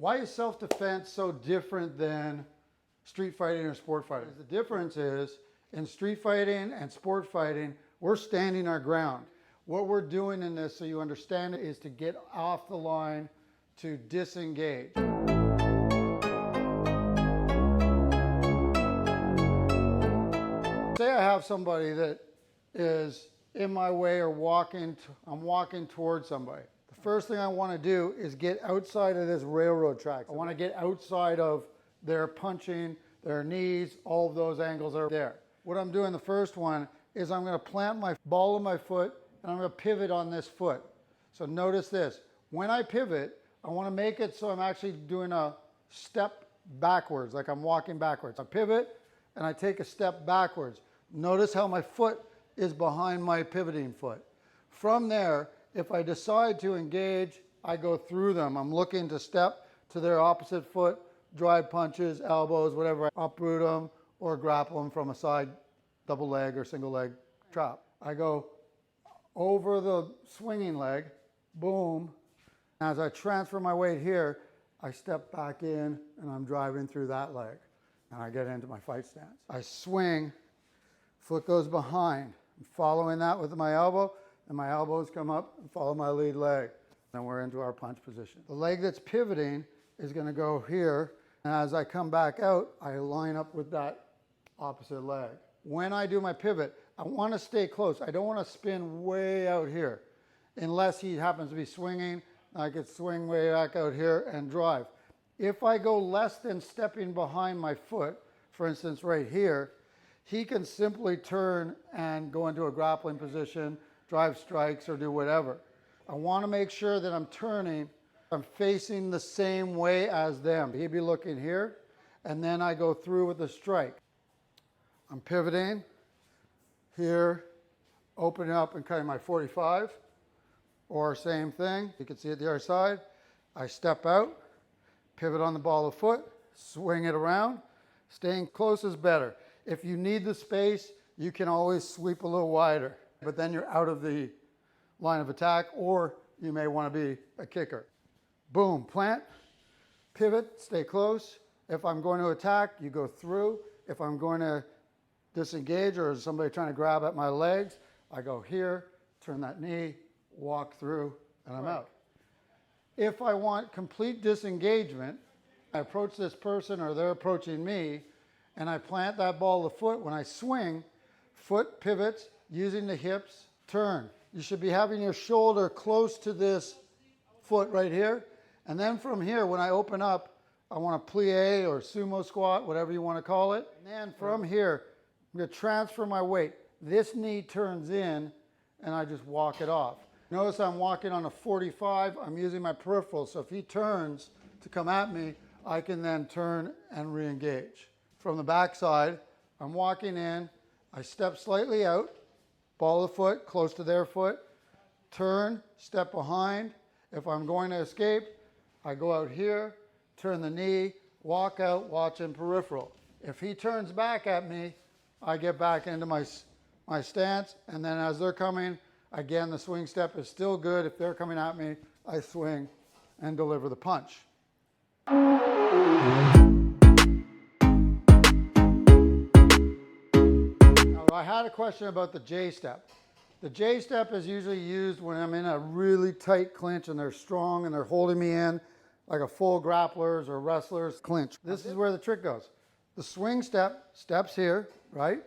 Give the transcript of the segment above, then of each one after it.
Why is self-defense so different than street fighting or sport fighting? The difference is in street fighting and sport fighting, we're standing our ground. What we're doing in this, so you understand it, is to get off the line, to disengage. Say I have somebody that is in my way or I'm walking towards somebody. The first thing I want to do is get outside of this railroad track. I want to get outside of their punching, their knees, all of those angles are there. What I'm doing the first one is I'm going to plant my ball of my foot and I'm going to pivot on this foot. So notice this. When I pivot, I want to make it so I'm actually doing a step backwards, like I'm walking backwards. I pivot and I take a step backwards. Notice how my foot is behind my pivoting foot. From there, if I decide to engage, I go through them. I'm looking to step to their opposite foot, drive punches, elbows, whatever. I uproot them or grapple them from a side double leg or single leg trap. I go over the swinging leg, boom. As I transfer my weight here, I step back in and I'm driving through that leg. And I get into my fight stance. I swing, foot goes behind. I'm following that with my elbow, and my elbows come up and follow my lead leg. Then we're into our punch position. The leg that's pivoting is going to go here, and as I come back out, I line up with that opposite leg. When I do my pivot, I want to stay close. I don't want to spin way out here. Unless he happens to be swinging, I could swing way back out here and drive. If I go less than stepping behind my foot, for instance right here, he can simply turn and go into a grappling position, drive strikes, or do whatever. I want to make sure that I'm turning, I'm facing the same way as them. He'd be looking here, and then I go through with the strike. I'm pivoting here, opening up and cutting my 45, or same thing. You can see it the other side. I step out, pivot on the ball of foot, swing it around. Staying close is better. If you need the space, you can always sweep a little wider, but then you're out of the line of attack, or you may want to be a kicker. Boom, plant, pivot, stay close. If I'm going to attack, you go through. If I'm going to disengage or is somebody trying to grab at my legs, I go here, turn that knee, walk through, and I'm out. If I want complete disengagement, I approach this person or they're approaching me, and I plant that ball of foot. When I swing, foot pivots, using the hips, turn. You should be having your shoulder close to this foot right here. And then from here, when I open up, I want to plie or sumo squat, whatever you want to call it. And then from here, I'm going to transfer my weight. This knee turns in, and I just walk it off. Notice I'm walking on a 45. I'm using my peripheral. So if he turns to come at me, I can then turn and re-engage. From the back side, I'm walking in. I step slightly out, ball of foot close to their foot, turn, step behind. If I'm going to escape, I go out here, turn the knee, walk out, watching peripheral. If he turns back at me, I get back into my stance, and then as they're coming, again, the swing step is still good. If they're coming at me, I swing and deliver the punch. I had a question about the J step. The J step is usually used when I'm in a really tight clinch and they're strong and they're holding me in like a full grappler's or wrestler's clinch. This is where the trick goes. The swing step, steps here, right?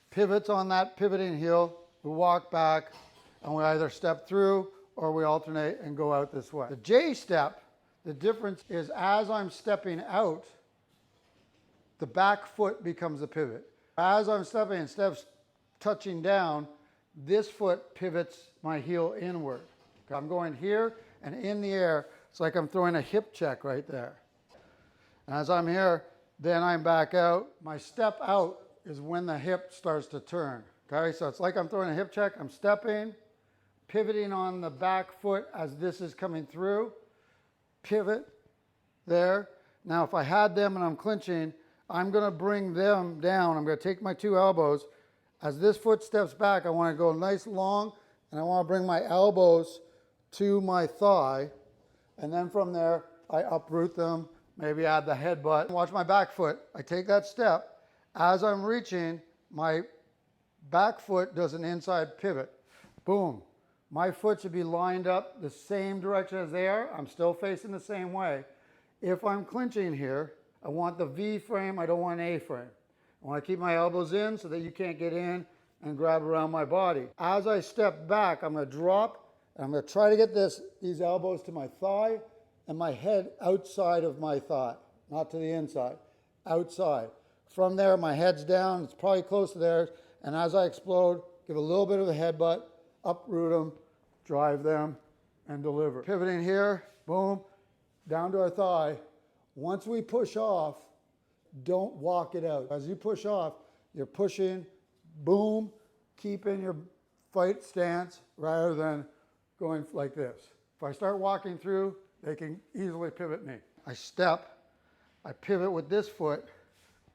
Pivots on that pivoting heel, we walk back and we either step through or we alternate and go out this way. The J step, the difference is as I'm stepping out, the back foot becomes a pivot. As I'm stepping and steps touching down, this foot pivots my heel inward. I'm going here and in the air. It's like I'm throwing a hip check right there. And as I'm here, then I'm back out. My step out is when the hip starts to turn. Okay, so it's like I'm throwing a hip check. I'm stepping, pivoting on the back foot as this is coming through. Pivot there. Now if I had them and I'm clinching, I'm going to bring them down. I'm going to take my two elbows. As this foot steps back, I want to go nice long, and I want to bring my elbows to my thigh. And then from there, I uproot them, maybe add the headbutt. Watch my back foot. I take that step. As I'm reaching, my back foot does an inside pivot. Boom. My foot should be lined up the same direction as they are. I'm still facing the same way. If I'm clinching here, I want the V frame, I don't want an A frame. I want to keep my elbows in so that you can't get in and grab around my body. As I step back, I'm going to drop, and I'm going to try to get these elbows to my thigh and my head outside of my thigh, not to the inside, outside. From there, my head's down, it's probably close to there, and as I explode, give a little bit of a headbutt, uproot them, drive them, and deliver. Pivoting here, boom, down to our thigh. Once we push off, don't walk it out. As you push off, you're pushing, boom, keep in your fight stance rather than going like this. If I start walking through, they can easily pivot me. I step, I pivot with this foot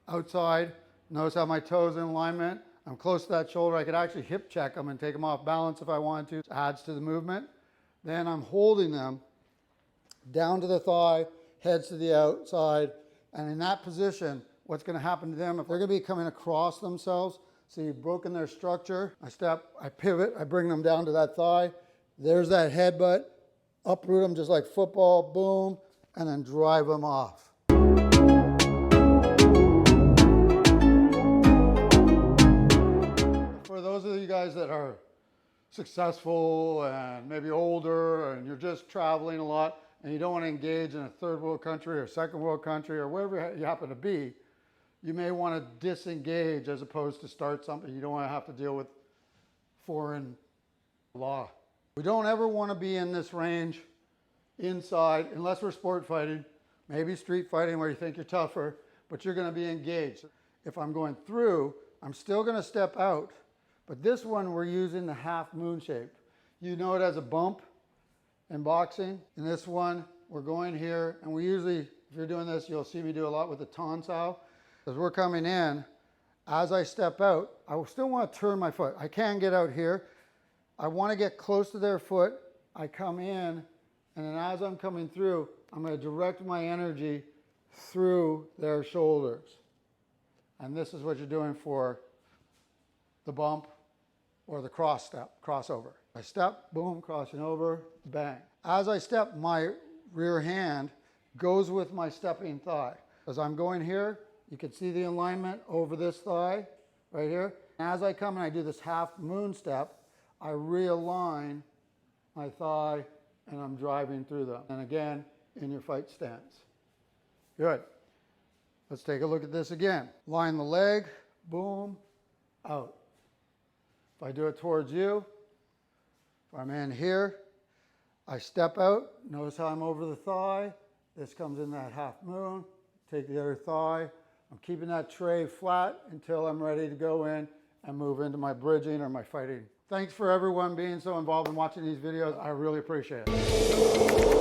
outside. Notice how my toes in alignment. I'm close to that shoulder. I could actually hip check them and take them off balance if I wanted to. It adds to the movement. Then I'm holding them down to the thigh, heads to the outside. And in that position, what's going to happen to them, if they're going to be coming across themselves, so you've broken their structure. I step, I pivot, I bring them down to that thigh. There's that headbutt. Uproot them just like football, boom, and then drive them off. For those of you guys that are successful and maybe older and you're just traveling a lot and you don't want to engage in a third world country or second world country or wherever you happen to be, you may want to disengage as opposed to start something. You don't want to have to deal with foreign law. We don't ever want to be in this range inside unless we're sport fighting, maybe street fighting where you think you're tougher, but you're going to be engaged. If I'm going through, I'm still going to step out, but this one we're using the half moon shape. You know it as a bump in boxing. In this one, we're going here, and we usually, if you're doing this, you'll see me do a lot with the tonsao. As we're coming in, as I step out, I still want to turn my foot. I can get out here. I want to get close to their foot. I come in, and then as I'm coming through, I'm going to direct my energy through their shoulders. And this is what you're doing for the bump or the cross step, crossover. I step, boom, crossing over, bang. As I step, my rear hand goes with my stepping thigh. As I'm going here, you can see the alignment over this thigh right here. As I come and I do this half moon step, I realign my thigh and I'm driving through them. And again, in your fight stance. Good. Let's take a look at this again. Line the leg, boom, out. If I do it towards you, if I'm in here, I step out. Notice how I'm over the thigh. This comes in that half moon. Take the other thigh. I'm keeping that tray flat until I'm ready to go in and move into my bridging or my fighting. Thanks for everyone being so involved in watching these videos. I really appreciate it.